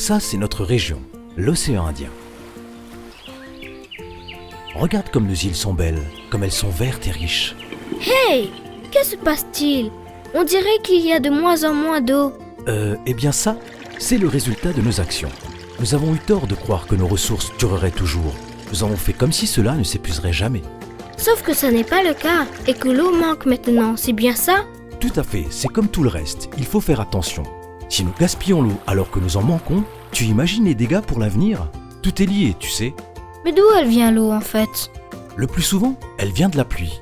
Ça, c'est notre région, l'océan Indien. Regarde comme nos îles sont belles, comme elles sont vertes et riches. Hey, que se passe-t-il? On dirait qu'il y a de moins en moins d'eau. Eh bien ça, c'est le résultat de nos actions. Nous avons eu tort de croire que nos ressources dureraient toujours. Nous avons fait comme si cela ne s'épuiserait jamais. Sauf que ce n'est pas le cas et que l'eau manque maintenant, c'est bien ça? Tout à fait, c'est comme tout le reste, il faut faire attention. Si nous gaspillons l'eau alors que nous en manquons, tu imagines les dégâts pour l'avenir? Tout est lié, tu sais. Mais d'où elle vient l'eau en fait? Le plus souvent, elle vient de la pluie.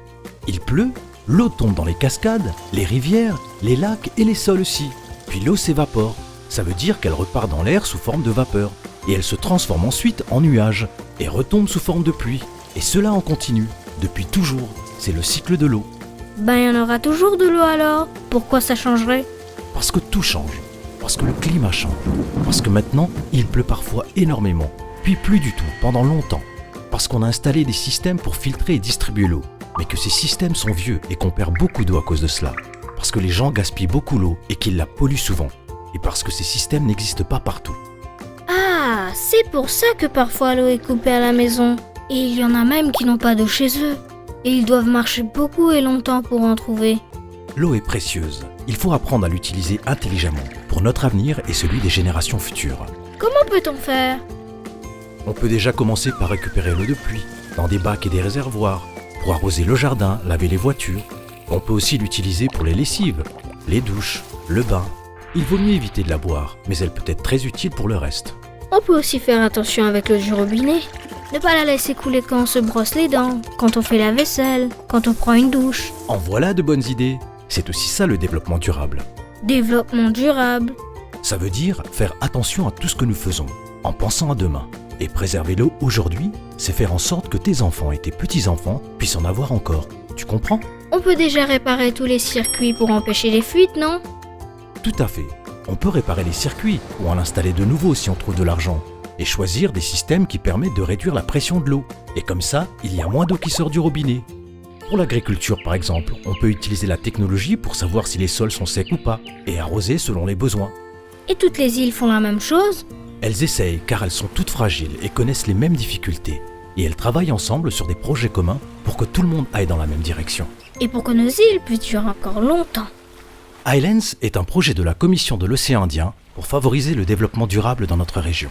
Il pleut, l'eau tombe dans les cascades, les rivières, les lacs et les sols aussi. Puis l'eau s'évapore. Ça veut dire qu'elle repart dans l'air sous forme de vapeur. Et elle se transforme ensuite en nuage et retombe sous forme de pluie. Et cela en continu, depuis toujours. C'est le cycle de l'eau. Ben il y en aura toujours de l'eau alors. Pourquoi ça changerait? Parce que tout change. Parce que le climat change. Parce que maintenant, il pleut parfois énormément. Puis plus du tout, pendant longtemps. Parce qu'on a installé des systèmes pour filtrer et distribuer l'eau. Mais que ces systèmes sont vieux et qu'on perd beaucoup d'eau à cause de cela. Parce que les gens gaspillent beaucoup l'eau et qu'ils la polluent souvent. Et parce que ces systèmes n'existent pas partout. Ah, c'est pour ça que parfois l'eau est coupée à la maison. Et il y en a même qui n'ont pas d'eau chez eux. Et ils doivent marcher beaucoup et longtemps pour en trouver. L'eau est précieuse. Il faut apprendre à l'utiliser intelligemment pour notre avenir et celui des générations futures. Comment peut-on faire? On peut déjà commencer par récupérer l'eau de pluie dans des bacs et des réservoirs, pour arroser le jardin, laver les voitures. On peut aussi l'utiliser pour les lessives, les douches, le bain. Il vaut mieux éviter de la boire, mais elle peut être très utile pour le reste. On peut aussi faire attention avec l'eau du robinet. Ne pas la laisser couler quand on se brosse les dents, quand on fait la vaisselle, quand on prend une douche. En voilà de bonnes idées. C'est aussi ça le développement durable. Développement durable. Ça veut dire faire attention à tout ce que nous faisons, en pensant à demain. Et préserver l'eau aujourd'hui, c'est faire en sorte que tes enfants et tes petits-enfants puissent en avoir encore. Tu comprends? On peut déjà réparer tous les circuits pour empêcher les fuites, non? Tout à fait. On peut réparer les circuits ou en installer de nouveaux si on trouve de l'argent. Et choisir des systèmes qui permettent de réduire la pression de l'eau. Et comme ça, il y a moins d'eau qui sort du robinet. Pour l'agriculture par exemple, on peut utiliser la technologie pour savoir si les sols sont secs ou pas, et arroser selon les besoins. Et toutes les îles font la même chose? Elles essayent car elles sont toutes fragiles et connaissent les mêmes difficultés. Et elles travaillent ensemble sur des projets communs pour que tout le monde aille dans la même direction. Et pour que nos îles puissent durer encore longtemps. Islands est un projet de la Commission de l'océan Indien pour favoriser le développement durable dans notre région.